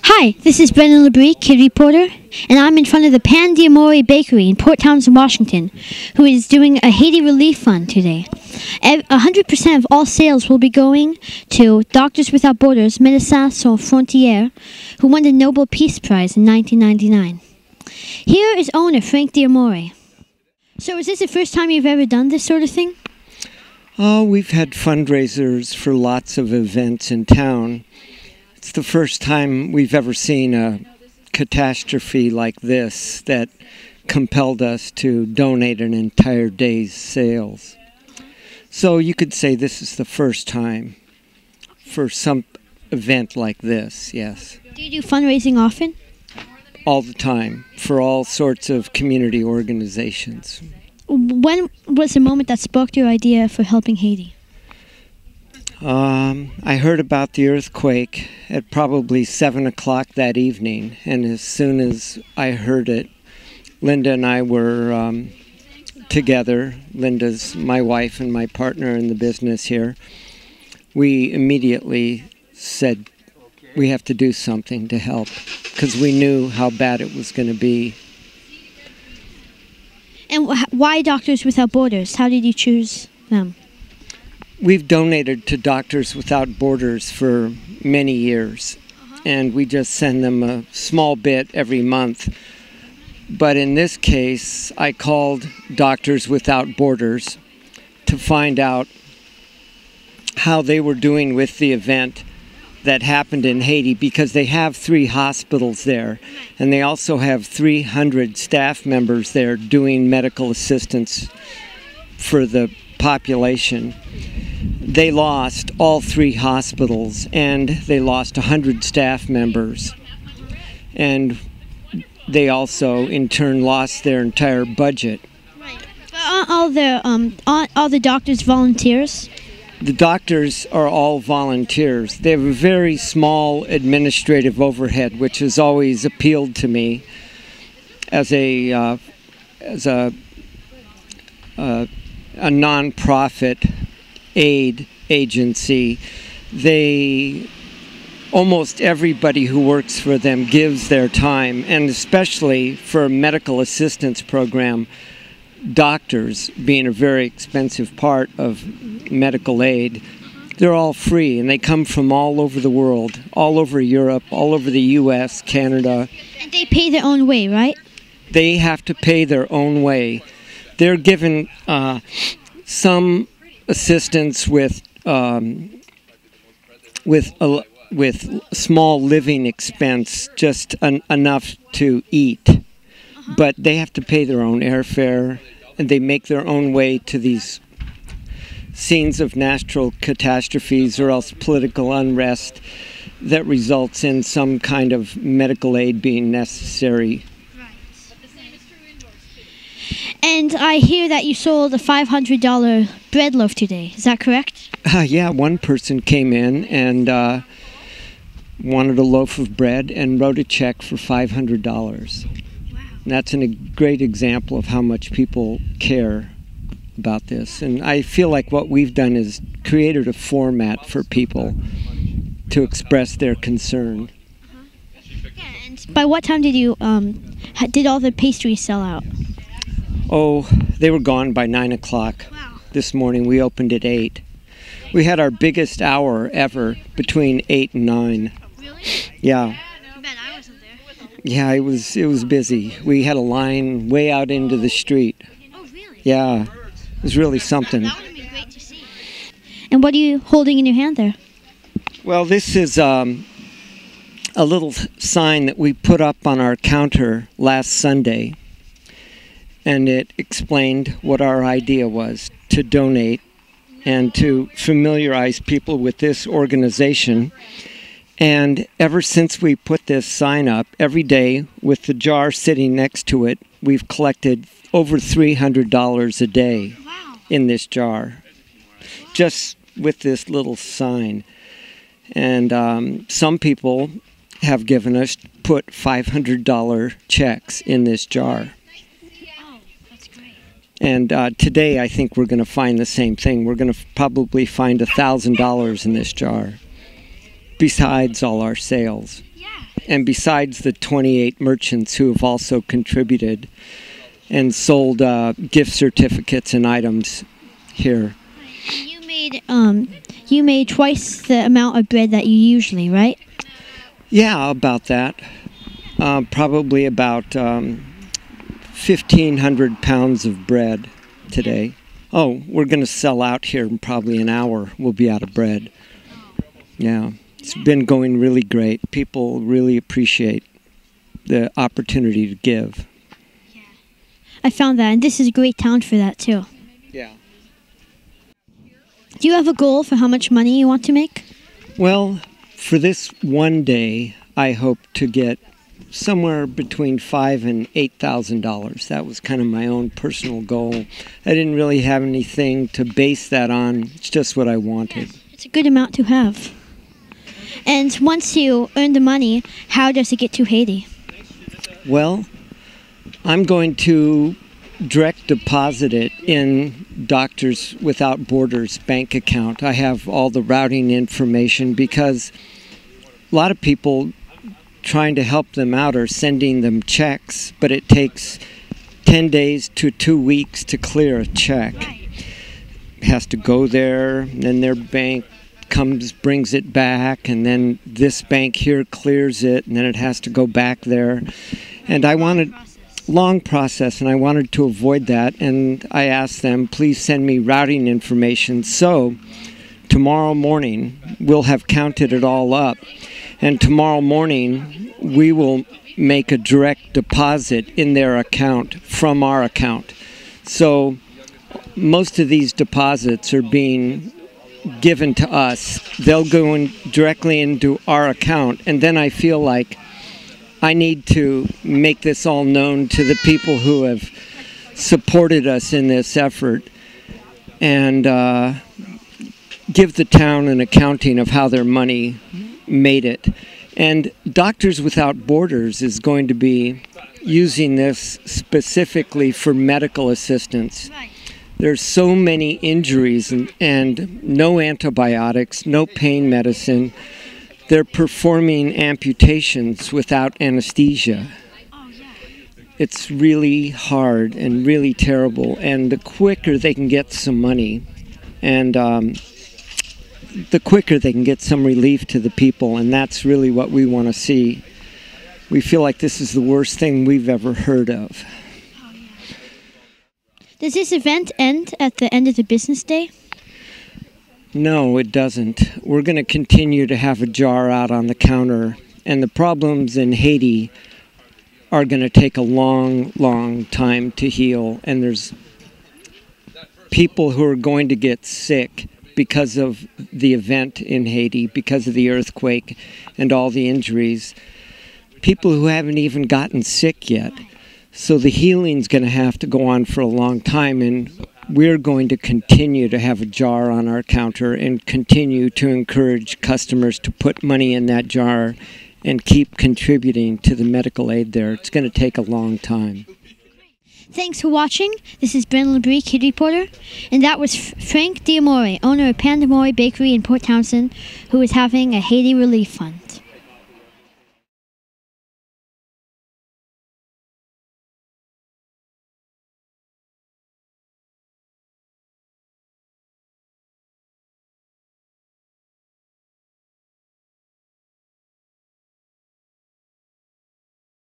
Hi, this is Brennan LaBrie, kid reporter, and I'm in front of the Pane de Amore bakery in Port Townsend, Washington, who is doing a Haiti relief fund today. 100% of all sales will be going to Doctors Without Borders, Médecins Sans Frontières, who won the Nobel Peace Prize in 1999. Here is owner Frank D'Amore. So is this the first time you've ever done this sort of thing? Oh, we've had fundraisers for lots of events in town. It's the first time we've ever seen a catastrophe like this that compelled us to donate an entire day's sales. So you could say this is the first time for some event like this, yes. Do you do fundraising often? All the time, for all sorts of community organizations. When was the moment that sparked your idea for helping Haiti? I heard about the earthquake at probably 7 o'clock that evening, and as soon as I heard it, Linda and I were together. Linda's my wife and my partner in the business here. We immediately said we have to do something to help because we knew how bad it was going to be. And why Doctors Without Borders? How did you choose them? We've donated to Doctors Without Borders for many years, and we just send them a small bit every month. But in this case, I called Doctors Without Borders to find out how they were doing with the event that happened in Haiti, because they have 3 hospitals there, and they also have 300 staff members there doing medical assistance for the population. They lost all 3 hospitals, and they lost 100 staff members. And they also, in turn, lost their entire budget. Right. But aren't all the doctors volunteers? The doctors are all volunteers. They have a very small administrative overhead, which has always appealed to me as a non-profit aid agency. Almost everybody who works for them gives their time, and especially for a medical assistance program, doctors being a very expensive part of medical aid, they're all free, and they come from all over the world, all over Europe, all over the U.S., Canada. And they pay their own way, right? They have to pay their own way. They're given some assistance with small living expense, just enough to eat. But they have to pay their own airfare, and they make their own way to these scenes of natural catastrophes or else political unrest that results in some kind of medical aid being necessary. And I hear that you sold a $500 bread loaf today. Is that correct? Yeah, one person came in and wanted a loaf of bread and wrote a check for $500. Wow. And that's a great example of how much people care about this. And I feel like what we've done is created a format for people to express their concern. Yeah, and by what time did did all the pastries sell out? Oh, they were gone by 9 o'clock. Wow. This morning. We opened at 8. We had our biggest hour ever between 8 and 9. Really? Yeah. Too bad I wasn't there. Yeah, it was busy. We had a line way out into the street. Oh, really? Yeah. It was really something. That would have been great to see. And what are you holding in your hand there? Well, this is a little sign that we put up on our counter last Sunday. And it explained what our idea was, to donate and to familiarize people with this organization. And ever since we put this sign up, every day with the jar sitting next to it, we've collected over $300 a day in this jar, just with this little sign. And some people have put $500 checks in this jar. And today I think we're going to find the same thing. We're going to probably find $1,000 in this jar, besides all our sales. Yeah. and besides the 28 merchants who have also contributed and sold gift certificates and items here. You made twice the amount of bread that you usually, right? Yeah, about that. Probably about 1,500 pounds of bread today. Oh, we're going to sell out here in probably an hour. We'll be out of bread. Yeah, it's been going really great. People really appreciate the opportunity to give. I found that, and this is a great town for that, too. Yeah. Do you have a goal for how much money you want to make? Well, for this one day, I hope to get somewhere between $5,000 and $8,000. That was kind of my own personal goal. I didn't really have anything to base that on. It's just what I wanted. It's a good amount to have. And once you earn the money, how does it get to Haiti? Well, I'm going to direct deposit it in Doctors Without Borders bank account. I have all the routing information because a lot of people trying to help them out are sending them checks, but it takes 10 days to 2 weeks to clear a check. It has to go there, and then their bank brings it back, and then this bank here clears it, and then it has to go back there. And I wanted long process, and I wanted to avoid that, and I asked them, please send me routing information, so tomorrow morning we'll have counted it all up, and tomorrow morning we will make a direct deposit in their account from our account. So most of these deposits are being given to us. They'll go in directly into our account, and then I feel like I need to make this all known to the people who have supported us in this effort and give the town an accounting of how their money made it. And Doctors Without Borders is going to be using this specifically for medical assistance. There's so many injuries and no antibiotics, no pain medicine. They're performing amputations without anesthesia. It's really hard and really terrible. And the quicker they can get some money and the quicker they can get some relief to the people, and that's really what we want to see. We feel like this is the worst thing we've ever heard of. Does this event end at the end of the business day? No, it doesn't. We're going to continue to have a jar out on the counter, and the problems in Haiti are going to take a long, long time to heal, and there's people who are going to get sick because of the event in Haiti, because of the earthquake and all the injuries. People who haven't even gotten sick yet. So the healing's going to have to go on for a long time, and we're going to continue to have a jar on our counter and continue to encourage customers to put money in that jar and keep contributing to the medical aid there. It's going to take a long time. Thanks for watching. This is Brennan LaBrie, Kid Reporter, and that was Frank D'Amore, owner of Pane Bakery in Port Townsend, who is having a Haiti Relief Fund.